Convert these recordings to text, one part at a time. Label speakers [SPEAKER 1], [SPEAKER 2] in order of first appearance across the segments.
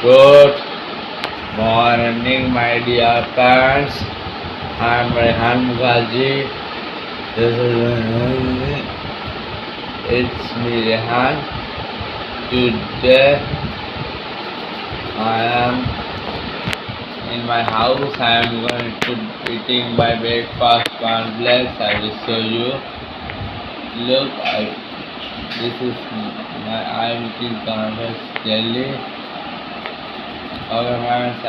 [SPEAKER 1] Good morning, my dear parents. I am Rehan Mukherjee. This is it's me, Rehan. Today I am in my house. I am going to eating my breakfast cornflakes. I will show you. Look, this is my I am eating cornflakes jelly. Okay, parents, I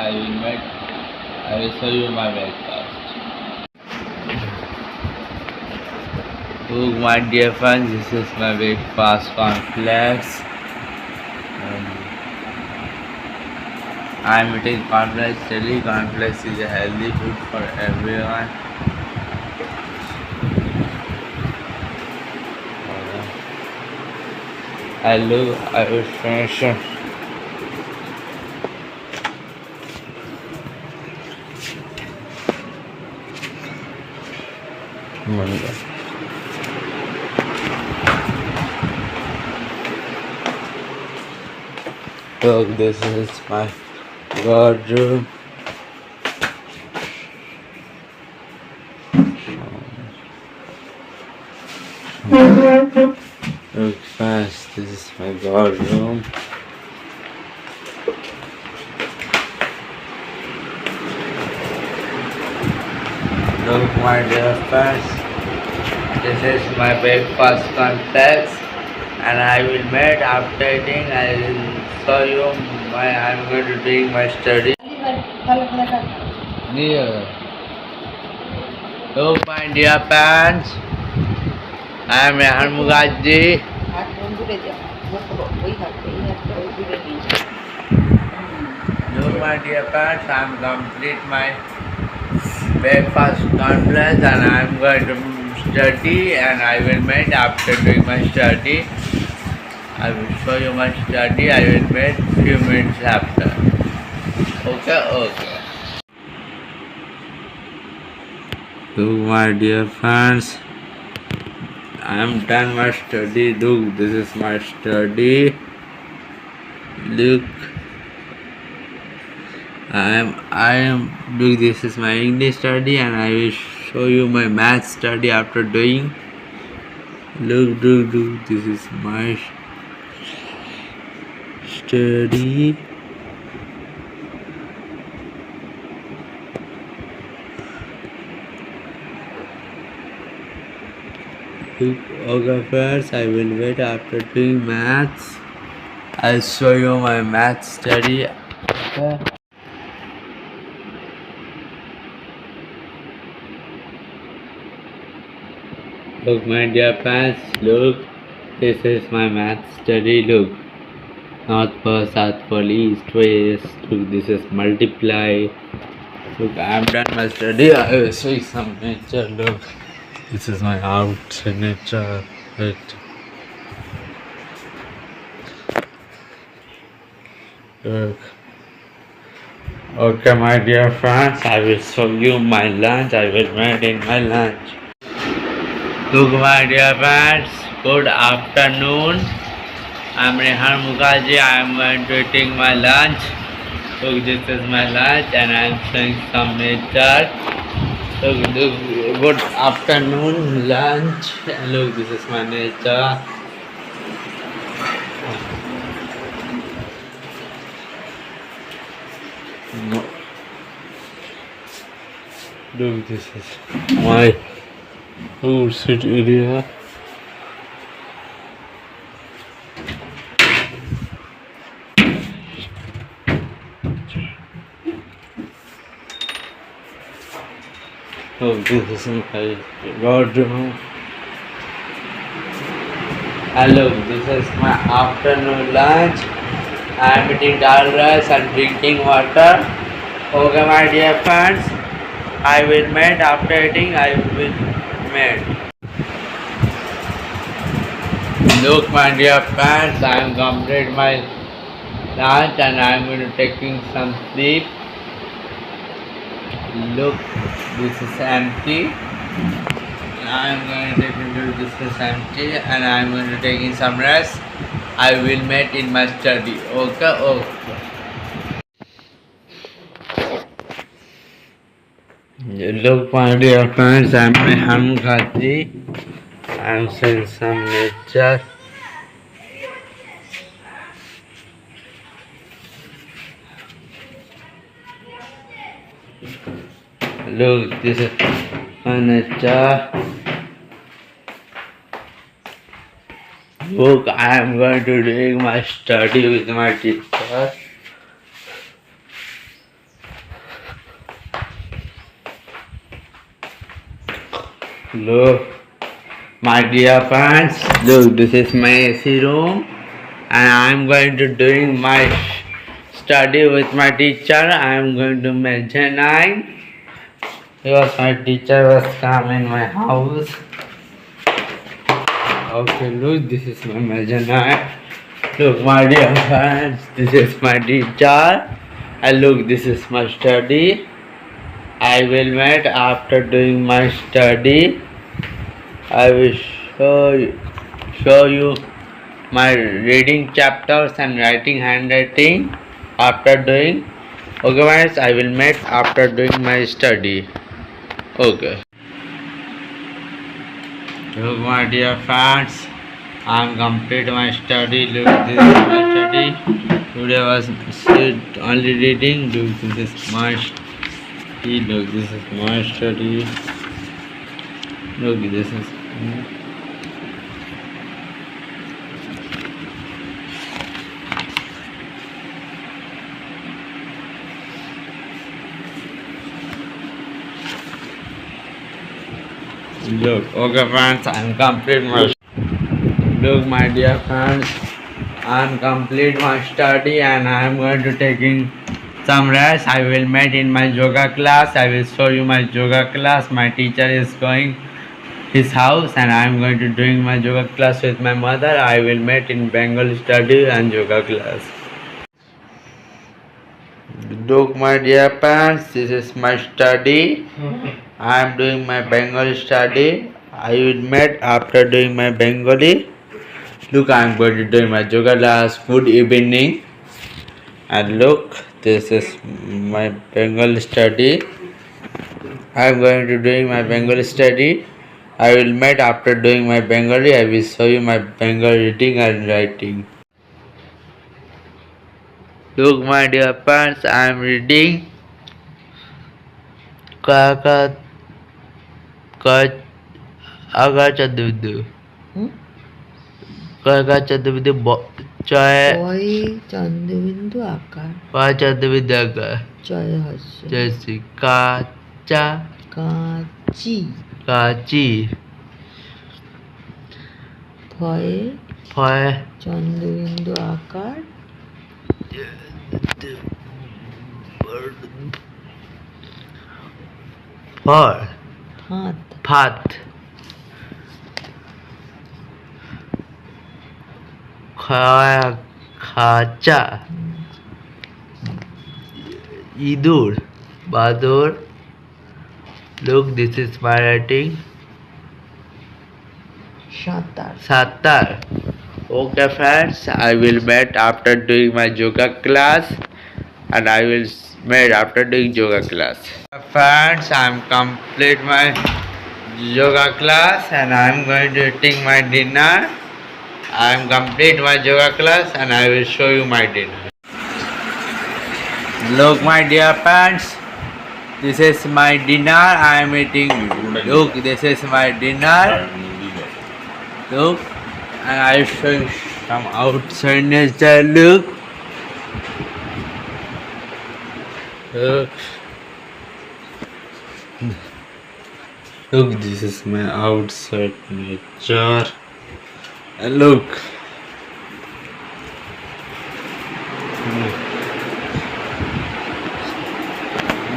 [SPEAKER 1] will show you my breakfast. Look, my dear friends, this is my breakfast cornflakes. I am eating cornflakes daily. Cornflakes is a healthy food for everyone. I will finish. Look, this is my wardrobe. Look fast, this is my wardrobe. Look, my dear friends, this is my breakfast context, and I will make after eating. I will show you I'm going to do my study. Look, my dear parents, I am Rehan Mukherjee. Look, my dear parents, I am complete my breakfast cornflakes and I am going to study, and I will make after doing my study. I will show you my study. I will make few minutes after. Okay. Look, my dear friends, I am done my study. Look, this is my study. Look, look, this is my English study, and I will show you my math study after doing. Look, this is my study. Look, okay friends, I will wait after doing maths. I'll show you my math study. Okay. Look, my dear friends, look, this is my math study. Look, north pole, south pole, east, west. Look, this is multiply. Look, I am done my study. I will show you some nature. Look, this is my out nature. Look. Okay, my dear friends, I will show you my lunch. I will make in my lunch. Look, my dear friends, good afternoon. I am Rehan Mukherjee. I am going to eating my lunch. Look, this is my lunch, and I am showing some nature. Look, good afternoon lunch. Look, this is my nature. No. Look, this is my food sit area. Oh, this is my wardrobe. Hello, this is my afternoon lunch. I am eating dal rice and drinking water. Okay, my dear friends, I will make after eating. I will make. Look, my dear friends, I am complete my lunch and I am going to taking some sleep. Look, this is empty. I am going to take into this is empty and I am going to take in some rest. I will meet in my study. Okay. Look, my dear friends, I'm Rehan Mukhadji. I'm seeing some nature. Look, this is my nature. Look, I am going to do my study with my teacher. Look, my dear friends, look, this is my AC room and I am going to doing my study with my teacher. I am going to mezzanine because my teacher was come in my house. Okay, look, this is my mezzanine. Look, my dear friends, this is my teacher. And look, this is my study. I will meet after doing my study. I will show you my reading chapters and writing handwriting after doing. Okay, guys, I will meet after doing my study. Okay. Look, my dear friends, I am complete my study. Look, this is my study. Today was only reading. Look, this is my study. Look, this is my study. Look, this is. Look, okay, friends, I'm complete my. Look, my dear friends, I'm complete my study and I'm going to taking some rest. I will meet in my yoga class. I will show you my yoga class. My teacher is going his house and I am going to doing my yoga class with my mother. I will meet in Bengal study and yoga class. Look, my dear parents, this is my study. I am doing my Bengali study. I will meet after doing my Bengali. Look, I am going to do my yoga class. Good evening. And look, this is my Bengali study. I am going to doing my Bengali study. I will meet after doing my Bengali. I will show you my Bengali reading and writing. Look, my dear parents, I am reading Kaka Agachadudu. Kaka Chadudu Chai
[SPEAKER 2] Chandrabindu আকার
[SPEAKER 1] Chadudu Agar.
[SPEAKER 2] জয় হস্য
[SPEAKER 1] Jesse Kacha
[SPEAKER 2] কাঁচি
[SPEAKER 1] Kachi
[SPEAKER 2] ভয়ে
[SPEAKER 1] Fire
[SPEAKER 2] Chandrabindu আকার
[SPEAKER 1] For
[SPEAKER 2] ফাঁদ
[SPEAKER 1] Path Khacha Idur Badur. Look, this is my writing.
[SPEAKER 2] সাঁতার
[SPEAKER 1] Satar. Okay, friends, I will meet after doing my yoga class and I will meet after doing yoga class. Friends, I am complete my yoga class and I am going to eating my dinner. I am complete my yoga class and I will show you my dinner. Look, my dear friends, this is my dinner. I am eating. Look, this is my dinner. Look, and I will show you some outside nature. Look. Look. Look, this is my outside nature. And look.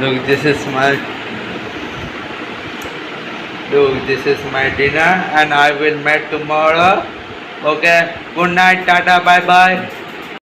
[SPEAKER 1] Look, this is my dinner and I will meet tomorrow. Okay, good night, tata, bye bye.